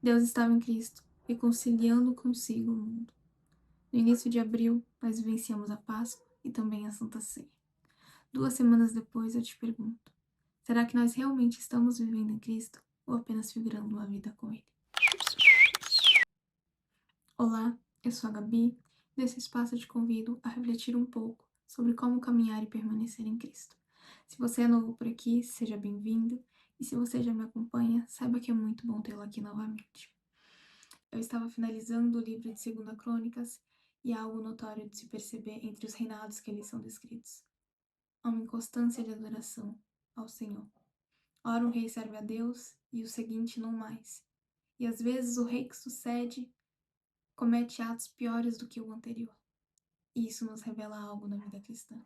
Deus estava em Cristo, reconciliando consigo o mundo. No início de abril, nós vivenciamos a Páscoa e também a Santa Ceia. 2 semanas depois, eu te pergunto: será que nós realmente estamos vivendo em Cristo ou apenas figurando uma vida com Ele? Olá, eu sou a Gabi. Nesse espaço eu te convido a refletir um pouco sobre como caminhar e permanecer em Cristo. Se você é novo por aqui, seja bem-vindo. E se você já me acompanha, saiba que é muito bom tê-lo aqui novamente. Eu estava finalizando o livro de 2 Crônicas e há algo notório de se perceber entre os reinados que ali são descritos. Há uma inconstância de adoração ao Senhor. Ora um rei serve a Deus e o seguinte não mais. E às vezes o rei que sucede comete atos piores do que o anterior. E isso nos revela algo na vida cristã.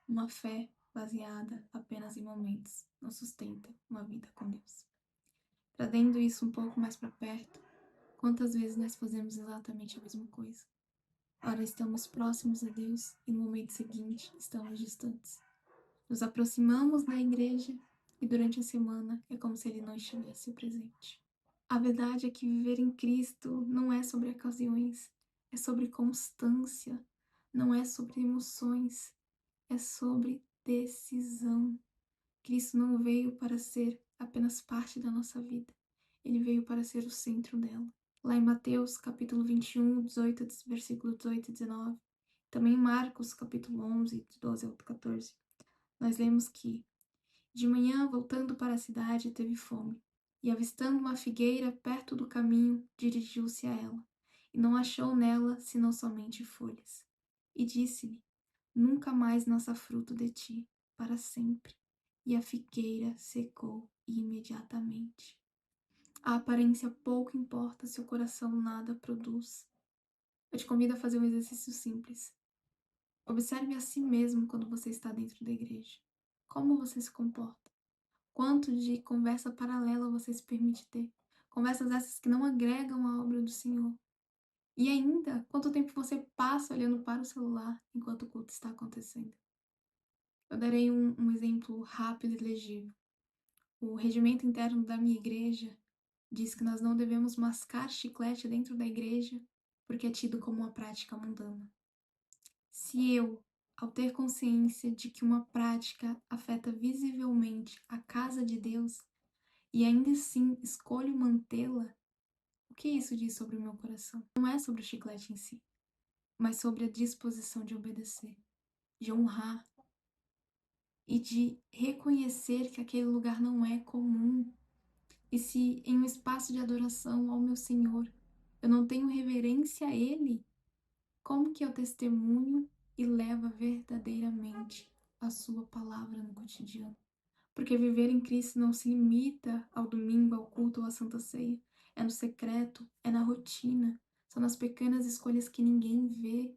Uma fé baseada apenas em momentos não sustenta uma vida com Deus. Trazendo isso um pouco mais para perto, quantas vezes nós fazemos exatamente a mesma coisa? Ora estamos próximos a Deus e no momento seguinte estamos distantes. Nos aproximamos na igreja e durante a semana é como se Ele não estivesse presente. A verdade é que viver em Cristo não é sobre ocasiões, é sobre constância, não é sobre emoções, é sobre decisão. Cristo não veio para ser apenas parte da nossa vida, Ele veio para ser o centro dela. Lá em Mateus, capítulo 21, 18, versículo 18 e 19, também em Marcos, capítulo 11, de 12 ao 14, nós lemos que de manhã, voltando para a cidade, teve fome, e avistando uma figueira perto do caminho, dirigiu-se a ela, e não achou nela senão somente folhas. E disse-lhe: nunca mais nasça fruto de ti, para sempre. E a figueira secou imediatamente. A aparência pouco importa se o coração nada produz. Eu te convido a fazer um exercício simples. Observe a si mesmo quando você está dentro da igreja. Como você se comporta? Quanto de conversa paralela você se permite ter? Conversas essas que não agregam à obra do Senhor. E ainda, quanto tempo você passa olhando para o celular enquanto o culto está acontecendo? Eu darei um exemplo rápido e legível. O regimento interno da minha igreja diz que nós não devemos mascar chiclete dentro da igreja porque é tido como uma prática mundana. Se eu, ao ter consciência de que uma prática afeta visivelmente a casa de Deus e ainda assim escolho mantê-la, o que isso diz sobre o meu coração? Não é sobre o chiclete em si, mas sobre a disposição de obedecer, de honrar e de reconhecer que aquele lugar não é comum. E se em um espaço de adoração ao meu Senhor eu não tenho reverência a Ele, como que eu testemunho e levo verdadeiramente a Sua palavra no cotidiano? Porque viver em Cristo não se limita ao domingo, ao culto ou à Santa Ceia. É no secreto, é na rotina, são nas pequenas escolhas que ninguém vê.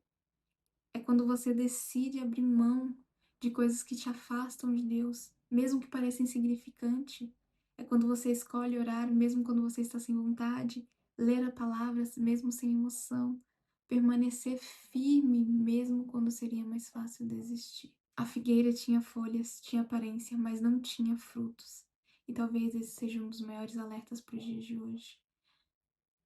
É quando você decide abrir mão de coisas que te afastam de Deus, mesmo que pareça insignificante. É quando você escolhe orar, mesmo quando você está sem vontade, ler a palavra, mesmo sem emoção, permanecer firme, mesmo quando seria mais fácil desistir. A figueira tinha folhas, tinha aparência, mas não tinha frutos. E talvez esse seja um dos maiores alertas para os dias de hoje.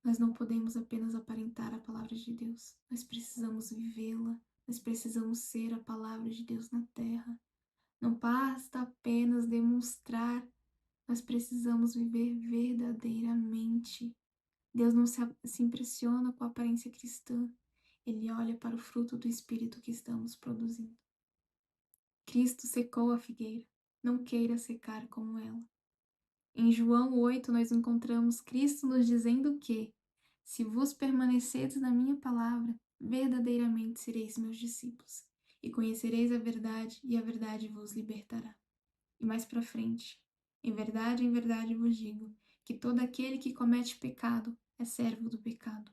Nós não podemos apenas aparentar a palavra de Deus, nós precisamos vivê-la, nós precisamos ser a palavra de Deus na terra. Não basta apenas demonstrar, nós precisamos viver verdadeiramente. Deus não se impressiona com a aparência cristã, Ele olha para o fruto do Espírito que estamos produzindo. Cristo secou a figueira, não queira secar como ela. Em João 8, nós encontramos Cristo nos dizendo que, se vos permanecedes na minha palavra, verdadeiramente sereis meus discípulos, e conhecereis a verdade, e a verdade vos libertará. E mais para frente, em verdade vos digo, que todo aquele que comete pecado é servo do pecado.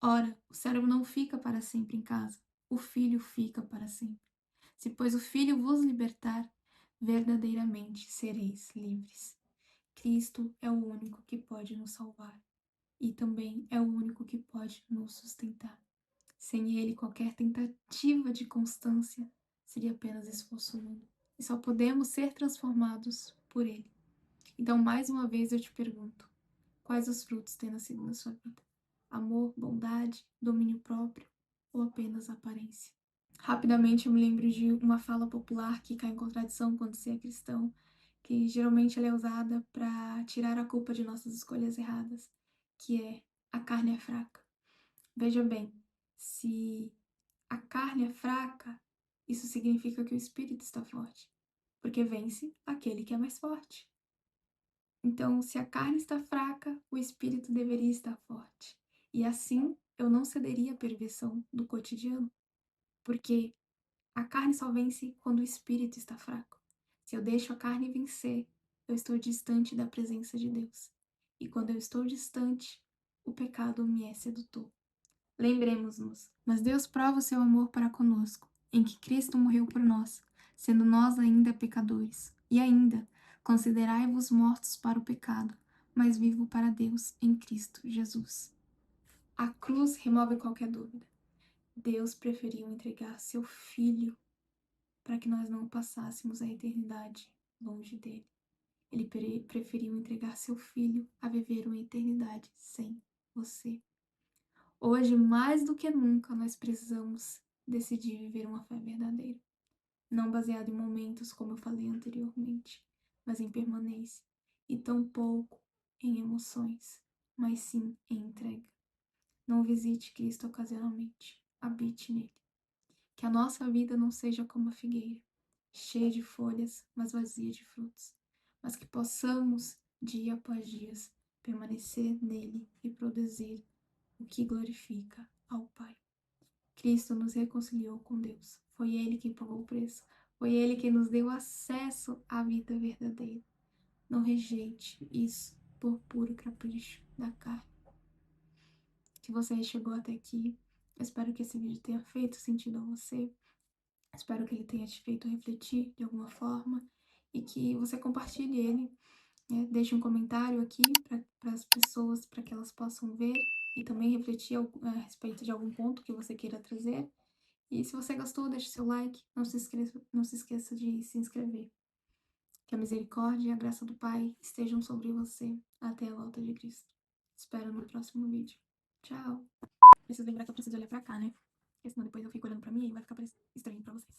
Ora, o servo não fica para sempre em casa, o filho fica para sempre. Se, pois, o Filho vos libertar, verdadeiramente sereis livres. Cristo é o único que pode nos salvar e também é o único que pode nos sustentar. Sem Ele, qualquer tentativa de constância seria apenas esforço humano. E só podemos ser transformados por Ele. Então, mais uma vez eu te pergunto: Quais os frutos têm nascido na sua vida? Amor, bondade, domínio próprio ou apenas aparência? Rapidamente eu me lembro de uma fala popular que cai em contradição quando se é cristão, que geralmente ela é usada para tirar a culpa de nossas escolhas erradas, que é: a carne é fraca. Veja bem, se a carne é fraca, isso significa que o espírito está forte, porque vence aquele que é mais forte. Então, se a carne está fraca, o espírito deveria estar forte. E assim eu não cederia à perversão do cotidiano, porque a carne só vence quando o espírito está fraco. Se eu deixo a carne vencer, eu estou distante da presença de Deus. E quando eu estou distante, o pecado me é sedutor. Lembremos-nos, mas Deus prova o seu amor para conosco, em que Cristo morreu por nós, sendo nós ainda pecadores. E ainda, considerai-vos mortos para o pecado, mas vivo para Deus em Cristo Jesus. A cruz remove qualquer dúvida. Deus preferiu entregar seu Filho para que nós não passássemos a eternidade longe dele. Ele preferiu entregar seu Filho a viver uma eternidade sem você. Hoje, mais do que nunca, nós precisamos decidir viver uma fé verdadeira, não baseada em momentos, como eu falei anteriormente, mas em permanência, e tampouco em emoções, mas sim em entrega. Não visite Cristo ocasionalmente, habite nele. Que a nossa vida não seja como a figueira, cheia de folhas, mas vazia de frutos, mas que possamos, dia após dia, permanecer nele e produzir o que glorifica ao Pai. Cristo nos reconciliou com Deus. Foi Ele quem pagou o preço. Foi Ele quem nos deu acesso à vida verdadeira. Não rejeite isso por puro capricho da carne. Se você chegou até aqui, eu espero que esse vídeo tenha feito sentido a você. Espero que ele tenha te feito refletir de alguma forma e que você compartilhe ele, né? Deixe um comentário aqui para as pessoas, para que elas possam ver e também refletir a respeito de algum ponto que você queira trazer. E se você gostou, deixe seu like, não se esqueça de se inscrever. Que a misericórdia e a graça do Pai estejam sobre você até a volta de Cristo. Espero no próximo vídeo. Tchau! Preciso lembrar que eu preciso olhar pra cá, né? Porque senão depois eu fico olhando pra mim e vai ficar estranho pra vocês.